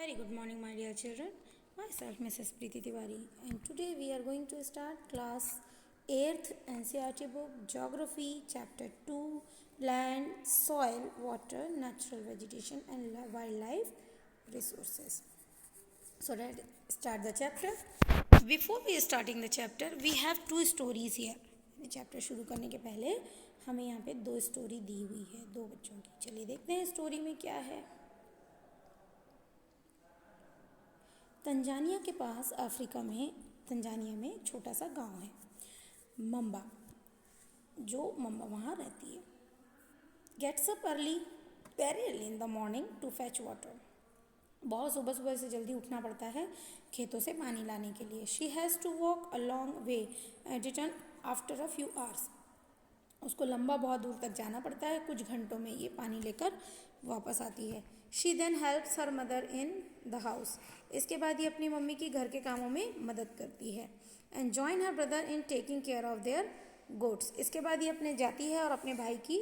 Very good morning, my dear children. Myself, Mrs. Preeti Tiwari, and today we are going to start class 8th NCERT book Geography, Chapter 2, Land, Soil, Water, Natural Vegetation, and Wildlife Resources. So let's start the chapter. Before we starting the chapter, we have two stories here. Chapter शुरू करने के पहले हमें यहाँ पे दो story दी हुई है दो बच्चों की. चलिए देखते हैं स्टोरी में क्या है. तंजानिया के पास तंजानिया में छोटा सा गांव है मम्बा. जो मम्बा वहाँ रहती है. Gets up early, very early in the morning to fetch water. बहुत सुबह सुबह से जल्दी उठना पड़ता है खेतों से पानी लाने के लिए. She has to walk a long way and return after a few hours. उसको लंबा बहुत दूर तक जाना पड़ता है. कुछ घंटों में ये पानी लेकर वापस आती है. She then helps her mother in the house. इसके बाद ये अपनी मम्मी की घर के कामों में मदद करती है. And join her brother in taking care of their goats. इसके बाद ये अपने जाती है और अपने भाई की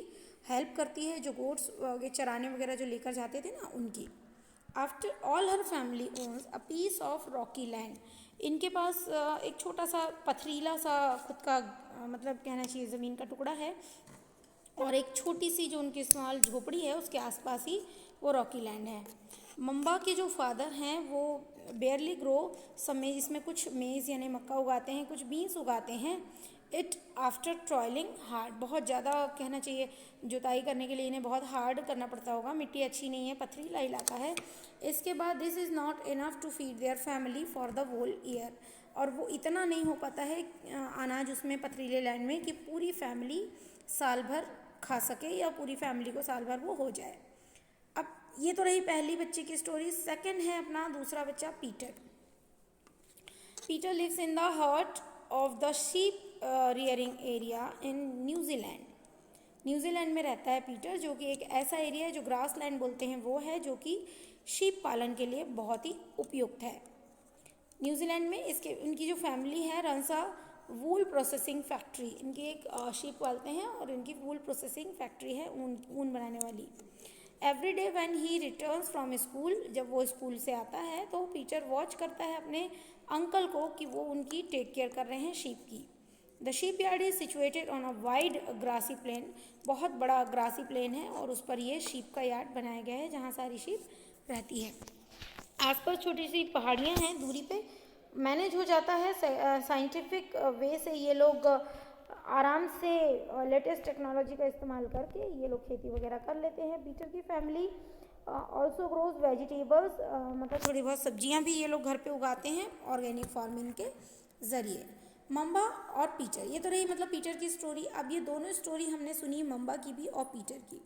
हेल्प करती है जो गोट्स चराने वगैरह जो लेकर जाते थे ना उनकी. After all her family owns a piece of rocky land. इनके पास एक छोटा सा पथरीला सा खुद का मतलब कहना चाहिए ज़मीन का टुकड़ा है और एक छोटी सी जो उनकी स्मॉल झोपड़ी है उसके आसपास ही वो रॉकी लैंड है. मम्बा के जो फादर हैं वो बेयरली ग्रो समय इसमें कुछ मेज़ यानी मक्का उगाते हैं, कुछ बीन्स उगाते हैं. It after toiling hard. बहुत ज़्यादा कहना चाहिए जुताई करने के लिए इन्हें बहुत हार्ड करना पड़ता होगा. मिट्टी अच्छी नहीं है, पथरीला इलाका है. इसके बाद this is not enough to feed their family for the whole year. और वो इतना नहीं हो पाता है अनाज उसमें पथरीले लैंड में कि पूरी फैमिली साल भर खा सके या पूरी फैमिली को साल भर वो हो जाए. अब ये तो रही पहली बच्चे की स्टोरी. सेकंड है अपना दूसरा बच्चा Peter. Peter lives in the heart of the sheep rearing area in New Zealand. New Zealand में रहता है पीटर जो कि एक ऐसा एरिया है जो ग्रास लैंड बोलते हैं वो है जो कि शीप पालन के लिए बहुत ही उपयुक्त है. न्यूजीलैंड में इसके उनकी जो फैमिली है रन्स अ वूल प्रोसेसिंग फैक्ट्री. इनकी एक शीप पालते हैं और इनकी वूल प्रोसेसिंग फैक्ट्री है ऊन बनाने वाली. Every day when he returns from school, जब वो स्कूल से आता है तो पीटर वॉच करता है अपने अंकल को कि वो उनकी टेक केयर कर रहे हैं शीप की. The sheep yard is situated on a wide grassy plain. बहुत बड़ा ग्रासी प्लेन है और उस पर ये शीप का यार्ड बनाया गया है जहाँ सारी शीप रहती है. आसपास छोटी सी पहाड़ियाँ हैं दूरी पे. मैनेज हो जाता है साइंटिफिक वे से. ये लोग आराम से लेटेस्ट टेक्नोलॉजी का इस्तेमाल करके ये लोग खेती वगैरह कर लेते हैं. पीटर की फैमिली ऑल्सो ग्रोज वेजिटेबल्स. मतलब थोड़ी बहुत सब्जियां भी ये लोग घर पे उगाते हैं ऑर्गेनिक फार्मिंग के ज़रिए. मम्बा और पीटर, ये तो रही मतलब पीटर की स्टोरी. अब ये दोनों स्टोरी हमने सुनी मम्बा की भी और पीटर की.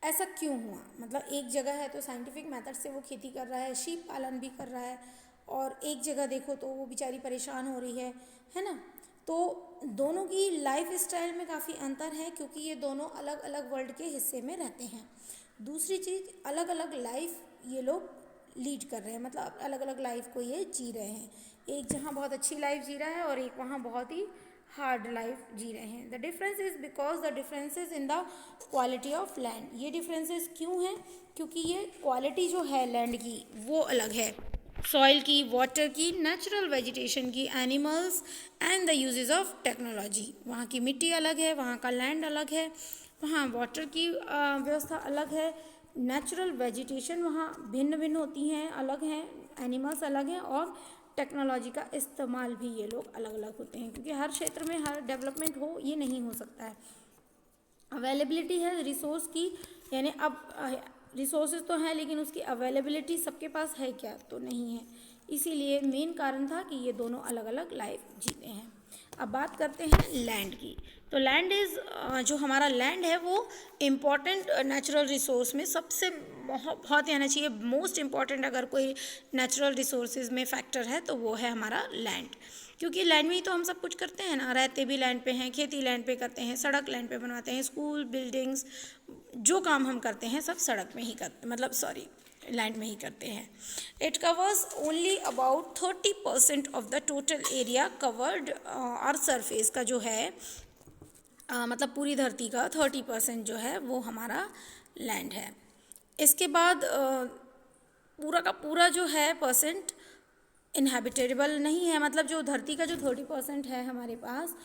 ऐसा क्यों हुआ? मतलब एक जगह है तो साइंटिफिक मेथड से वो खेती कर रहा है, शीप पालन भी कर रहा है, और एक जगह देखो तो वो बेचारी परेशान हो रही है ना. तो दोनों की लाइफ स्टाइल में काफ़ी अंतर है क्योंकि ये दोनों अलग अलग वर्ल्ड के हिस्से में रहते हैं. दूसरी चीज़ अलग अलग लाइफ ये लोग लीड कर रहे हैं, मतलब अलग अलग लाइफ को ये जी रहे हैं. एक जहाँ बहुत अच्छी लाइफ जी रहा है और एक वहाँ बहुत ही हार्ड लाइफ जी रहे हैं. The difference is because the differences in the quality of land. ये डिफरेंसेस क्यों हैं? क्योंकि ये क्वालिटी जो है लैंड की वो अलग है. सॉइल की, वाटर की, नेचुरल वेजिटेशन की, animals and the uses of technology. वहाँ की मिट्टी अलग है, वहाँ का लैंड अलग है, वहाँ वाटर की व्यवस्था अलग है, नेचुरल वेजिटेशन वहाँ भिन्न भिन्न होती हैं, अलग हैं, एनिमल्स अलग हैं, और टेक्नोलॉजी का इस्तेमाल भी ये लोग अलग अलग होते हैं क्योंकि हर क्षेत्र में हर डेवलपमेंट हो ये नहीं हो सकता है. अवेलेबिलिटी है रिसोर्स की, यानी अब रिसोर्सेज तो हैं लेकिन उसकी अवेलेबिलिटी सबके पास है क्या? तो नहीं है. इसीलिए मेन कारण था कि ये दोनों अलग अलग लाइफ जीते हैं. अब बात करते हैं लैंड की. तो लैंड इज़ जो हमारा लैंड है वो इम्पॉर्टेंट नेचुरल रिसोर्स में सबसे बहुत आना चाहिए. मोस्ट इम्पॉर्टेंट अगर कोई नेचुरल रिसोर्सेज में फैक्टर है तो वो है हमारा लैंड. क्योंकि लैंड में ही तो हम सब कुछ करते हैं ना. रहते भी लैंड पे हैं, खेती लैंड पे करते हैं, सड़क लैंड पे बनवाते हैं, स्कूल बिल्डिंग्स जो काम हम करते हैं सब सड़क में ही करते मतलब लैंड में ही करते हैं. It covers only about 30% of the total area covered. Earth surface का जो है मतलब पूरी धरती का 30% जो है वो हमारा लैंड है. इसके बाद पूरा का पूरा जो है परसेंट इनहेबिटेबल नहीं है, मतलब जो धरती का जो 30% है हमारे पास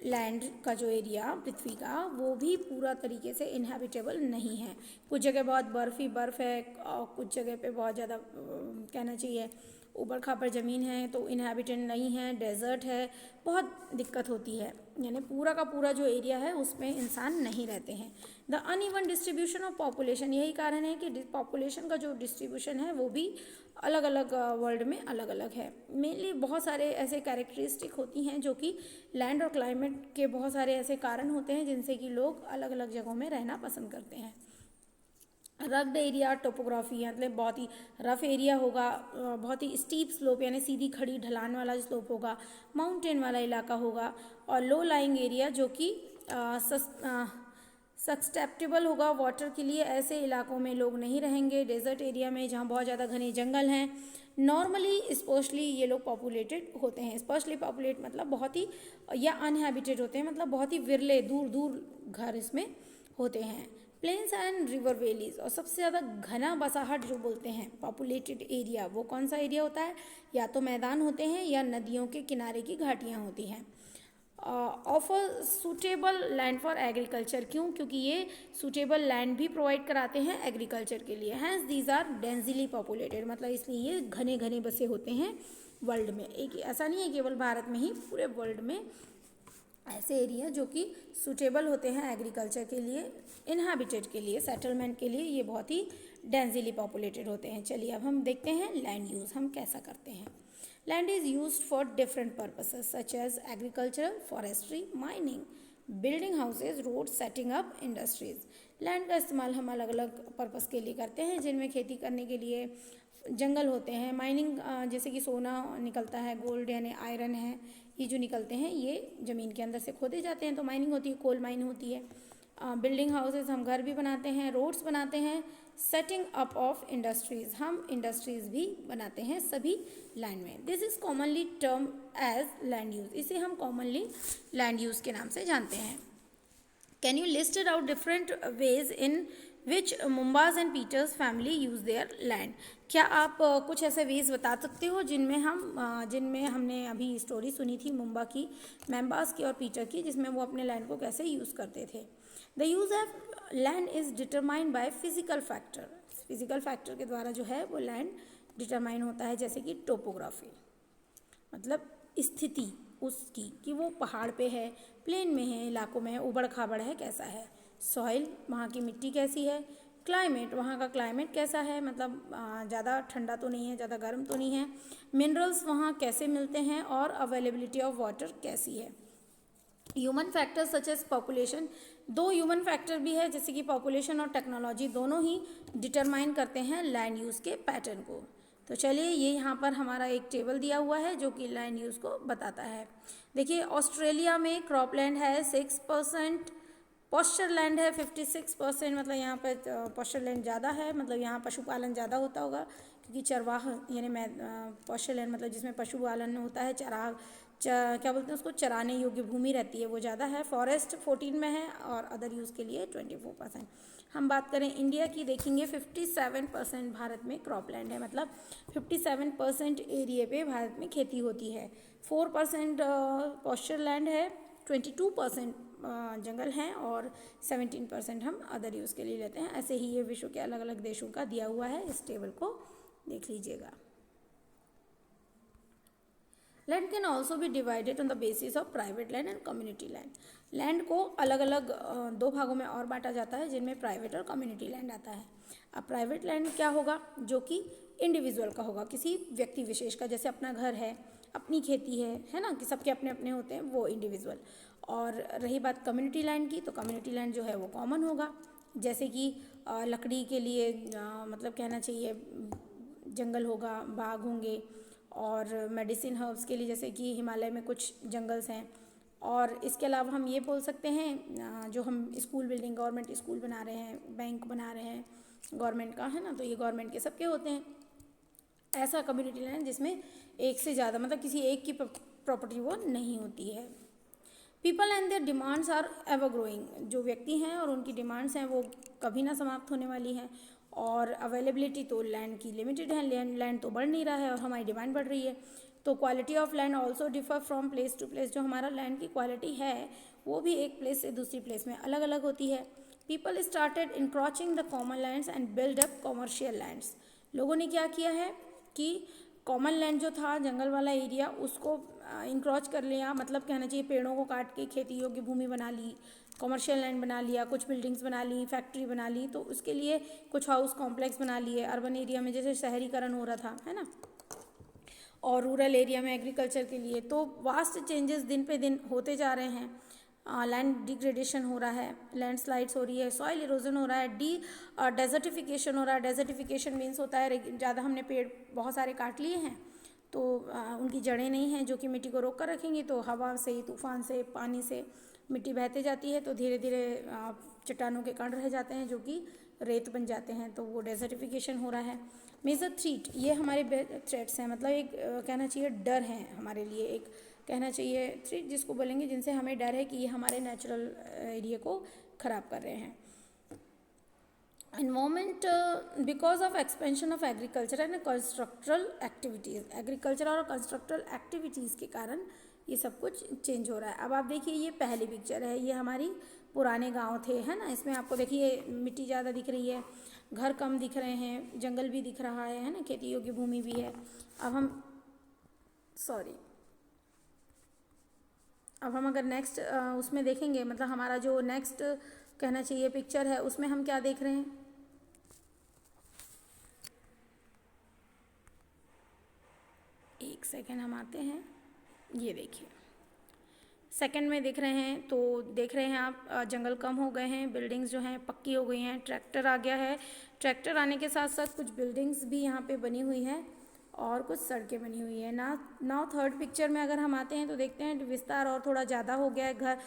लैंड का जो एरिया पृथ्वी का, वो भी पूरा तरीके से इनहेबिटेबल नहीं है। कुछ जगह बहुत बर्फ़ ही बर्फ़ है और कुछ जगह पे बहुत ज़्यादा कहना चाहिए ऊबड़ खाबड़ ज़मीन है, तो इनहेबिटेड नहीं है, डेजर्ट है, बहुत दिक्कत होती है। यानी पूरा का पूरा जो एरिया है उसमें इंसान नहीं रहते हैं। The uneven distribution of population, यही कारण है कि पॉपुलेशन का जो डिस्ट्रीब्यूशन है वो भी अलग अलग वर्ल्ड में अलग अलग है। मेनली बहुत सारे ऐसे कैरेक्टरिस्टिक होती हैं जो कि लैंड और क्लाइमेट के बहुत सारे ऐसे कारण होते हैं जिनसे कि लोग अलग अलग जगहों में रहना पसंद करते हैं। रग्ड एरिया टोपोग्राफी, मतलब बहुत ही रफ एरिया होगा, बहुत ही स्टीप स्लोप यानी सीधी खड़ी ढलान वाला स्लोप होगा, माउंटेन वाला इलाका होगा, और लो लाइंग एरिया जो कि सस्टेप्टेबल होगा वाटर के लिए, ऐसे इलाकों में लोग नहीं रहेंगे। डेजर्ट एरिया में जहाँ बहुत ज़्यादा घने जंगल हैं, नॉर्मली स्पर्शली ये लोग पॉपुलेटेड होते हैं। स्पर्शली पॉपुलेट मतलब बहुत ही, या अनहैबिटेड होते हैं मतलब बहुत ही विरले दूर दूर घर इसमें होते हैं। प्लेन्स एंड रिवर वैलीज, और सबसे ज़्यादा घना बसाहट जो बोलते हैं पॉपुलेटेड एरिया, वो कौन सा एरिया होता है? या तो मैदान होते हैं या नदियों के किनारे की घाटियाँ होती हैं। Offer suitable land for agriculture, क्यों? क्योंकि ये सूटेबल लैंड भी प्रोवाइड कराते हैं एग्रीकल्चर के लिए। हैंस दीज आर डेंसिली पॉपुलेटेड, मतलब इसलिए ये घने घने बसे होते हैं वर्ल्ड में। एक ऐसा नहीं है केवल भारत में ही, पूरे वर्ल्ड में ऐसे एरिया जो कि सूटेबल होते हैं एग्रीकल्चर के लिए, इनहैबिटेड के लिए, सेटलमेंट के लिए, ये बहुत ही डेंसिली पॉपुलेटेड होते हैं। चलिए अब हम देखते हैं लैंड यूज़ हम कैसा करते हैं। Land is used for different purposes such as agricultural, forestry, mining, building houses, road, setting up industries. Land का इस्तेमाल हम अलग अलग पर्पस के लिए करते हैं, जिनमें खेती करने के लिए जंगल होते हैं, माइनिंग जैसे कि सोना निकलता है, गोल्ड यानी आयरन है, ये जो निकलते हैं ये ज़मीन के अंदर से खोदे जाते हैं तो माइनिंग होती है, कोल माइन होती है। बिल्डिंग हाउसेज हम घर भी बनाते हैं, रोड्स बनाते हैं, सेटिंग अप ऑफ इंडस्ट्रीज़, हम इंडस्ट्रीज़ भी बनाते हैं सभी लैंड में। This is commonly term as land use, इसे हम कॉमनली लैंड यूज़ के नाम से जानते हैं। Can you list it out different ways in which Mamba's and Peter's family use their land? क्या आप कुछ ऐसे वेज बता सकते हो जिनमें हमने अभी स्टोरी सुनी थी मुम्बा की, मेम्बास की और पीटर की, जिसमें वो अपने लैंड को कैसे यूज़ करते थे? The use of land is determined by physical factor, physical factor के द्वारा जो है वो लैंड डिटरमाइन होता है, जैसे कि टोपोग्राफी, मतलब स्थिति उसकी कि वो पहाड़ पे है, प्लेन में है, इलाकों में है, उबड़ खाबड़ है, कैसा है। सॉइल, वहाँ की मिट्टी कैसी है। क्लाइमेट, वहाँ का क्लाइमेट कैसा है, मतलब ज़्यादा ठंडा तो नहीं है, ज़्यादा गर्म तो नहीं है। मिनरल्स वहाँ कैसे मिलते हैं, और अवेलेबिलिटी ऑफ वाटर कैसी है। Human factor such as population, दो ह्यूमन फैक्टर भी है जैसे कि पॉपुलेशन और टेक्नोलॉजी, दोनों ही डिटरमाइन करते हैं लैंड यूज़ के पैटर्न को। तो चलिए ये यहाँ पर हमारा एक टेबल दिया हुआ है जो कि लैंड यूज़ को बताता है। देखिए ऑस्ट्रेलिया में क्रॉपलैंड है 6%, पॉस्चर लैंड है 56%, मतलब यहाँ पर पॉस्चर लैंड ज़्यादा है, मतलब यहाँ पशुपालन ज़्यादा होता होगा क्योंकि चरवाह यानी पॉस्चर लैंड मतलब जिसमें पशुपालन होता है, क्या बोलते हैं उसको, चराने योग्य भूमि रहती है, वो ज़्यादा है। फॉरेस्ट 14 में है और अदर यूज़ के लिए 24%। हम बात करें इंडिया की, देखेंगे 57% भारत में क्रॉपलैंड है, मतलब 57% एरिया पे भारत में खेती होती है। 4% पॉस्चर लैंड है, 22% जंगल हैं और 17% हम अदर यूज़ के लिए लेते हैं। ऐसे ही ये विश्व के अलग अलग देशों का दिया हुआ है, इस टेबल को देख लीजिएगा। लैंड कैन ऑल्सो भी divided on the basis of private land and community land. Land को अलग अलग दो भागों में और बांटा जाता है जिनमें प्राइवेट और कम्युनिटी लैंड आता है। अब प्राइवेट लैंड क्या होगा, जो कि इंडिविजुअल का होगा, किसी व्यक्ति विशेष का, जैसे अपना घर है, अपनी खेती है ना, कि सबके अपने अपने होते हैं, वो इंडिविजुअल। और रही बात कम्युनिटी लैंड की, तो कम्युनिटी लैंड जो है वो कॉमन होगा, जैसे कि लकड़ी के लिए मतलब कहना चाहिए जंगल होगा, बाग होंगे, और मेडिसिन हर्ब्स के लिए जैसे कि हिमालय में कुछ जंगल्स हैं। और इसके अलावा हम ये बोल सकते हैं जो हम स्कूल बिल्डिंग, गवर्नमेंट स्कूल बना रहे हैं, बैंक बना रहे हैं गवर्नमेंट का, है ना, तो ये गवर्नमेंट के सबके होते हैं। ऐसा कम्युनिटी लैंड जिसमें एक से ज़्यादा मतलब किसी एक की प्रॉपर्टी वो नहीं होती है। People and their demands are ever growing, जो व्यक्ति हैं और उनकी डिमांड्स हैं वो कभी ना समाप्त होने वाली हैं। और अवेलेबिलिटी तो लैंड की लिमिटेड है, लैंड तो बढ़ नहीं रहा है और हमारी डिमांड बढ़ रही है। तो quality of land also differ from place to place, जो हमारा लैंड की क्वालिटी है वो भी एक प्लेस से दूसरी प्लेस में अलग अलग होती है। People started encroaching the common lands and build up commercial lands. लोगों ने क्या किया है कि कॉमन लैंड जो था जंगल वाला एरिया उसको इंक्रॉच कर लिया, मतलब कहना चाहिए पेड़ों को काट के खेती योग्य भूमि बना ली, कॉमर्शियल लैंड बना लिया, कुछ बिल्डिंग्स बना ली, फैक्ट्री बना ली, तो उसके लिए कुछ हाउस कॉम्प्लेक्स बना लिए अर्बन एरिया में जैसे शहरीकरण हो रहा था, है ना, और रूरल एरिया में एग्रीकल्चर के लिए। तो वास्ट चेंजेस दिन पे दिन होते जा रहे हैं। लैंड डिग्रेडेशन हो रहा है, लैंडस्लाइड्स हो रही है, सॉइल इरोजन हो रहा है, डेजर्टिफिकेशन हो रहा है। डेजर्टिफिकेशन मीन्स होता है ज़्यादा हमने पेड़ बहुत सारे काट लिए हैं तो उनकी जड़ें नहीं हैं जो कि मिट्टी को रोक कर रखेंगी, तो हवा से, तूफान से, पानी से मिट्टी बहते जाती है तो धीरे धीरे चट्टानों के कण रह जाते हैं जो कि रेत बन जाते हैं, तो वो डेजर्टिफिकेशन हो रहा है। मेजर थ्रेट, ये हमारे थ्रेट्स हैं, मतलब एक कहना चाहिए डर है हमारे लिए, एक कहना चाहिए थ्रेट जिसको बोलेंगे जिनसे हमें डर है कि ये हमारे नेचुरल एरिया को ख़राब कर रहे हैं। Environment because of expansion of agriculture and constructional activities, agriculture और कंस्ट्रक्चरल एक्टिविटीज़ के कारण ये सब कुछ चेंज हो रहा है। अब आप देखिए ये पहली पिक्चर है, ये हमारी पुराने गांव थे, है ना, इसमें आपको देखिए मिट्टी ज़्यादा दिख रही है, घर कम दिख रहे हैं, जंगल भी दिख रहा है ना, खेती योग्य भूमि भी है। अब हम अगर नेक्स्ट उसमें देखेंगे, मतलब हमारा जो नेक्स्ट कहना चाहिए पिक्चर है उसमें हम क्या देख रहे हैं, एक सेकेंड हम आते हैं, ये देखिए सेकंड में देख रहे हैं, तो देख रहे हैं आप जंगल कम हो गए हैं, बिल्डिंग्स जो हैं पक्की हो गई हैं, ट्रैक्टर आ गया है, ट्रैक्टर आने के साथ साथ कुछ बिल्डिंग्स भी यहाँ पे बनी हुई हैं और कुछ सड़कें बनी हुई हैं। नाउ थर्ड पिक्चर में अगर हम आते हैं तो देखते हैं विस्तार और थोड़ा ज़्यादा हो गया है, घर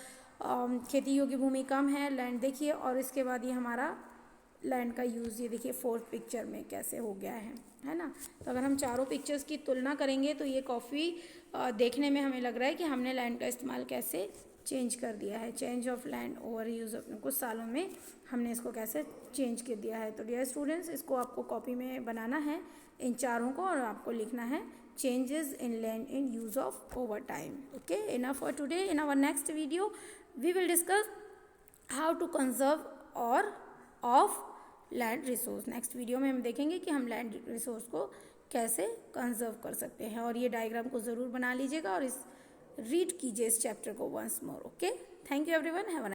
खेती योग्य भूमि कम है, लैंड देखिए, और इसके बाद ये हमारा लैंड का यूज़ ये देखिए फोर्थ पिक्चर में कैसे हो गया है ना। तो अगर हम चारों पिक्चर्स की तुलना करेंगे तो ये काफ़ी देखने में हमें लग रहा है कि हमने लैंड का इस्तेमाल कैसे चेंज कर दिया है, change of land over use of, कुछ सालों में हमने इसको कैसे चेंज कर दिया है। तो डियर स्टूडेंट्स, इसको आपको कॉपी में बनाना है इन चारों को और आपको लिखना है changes in land in use of over time. Okay, enough for today. In our next video we will discuss how to conserve our of land resource. Next video में हम देखेंगे कि हम लैंड रिसोर्स को कैसे कंजर्व कर सकते हैं, और ये डायग्राम को ज़रूर बना लीजिएगा और रीड कीजिए इस चैप्टर को once more. Okay, thank you everyone, have a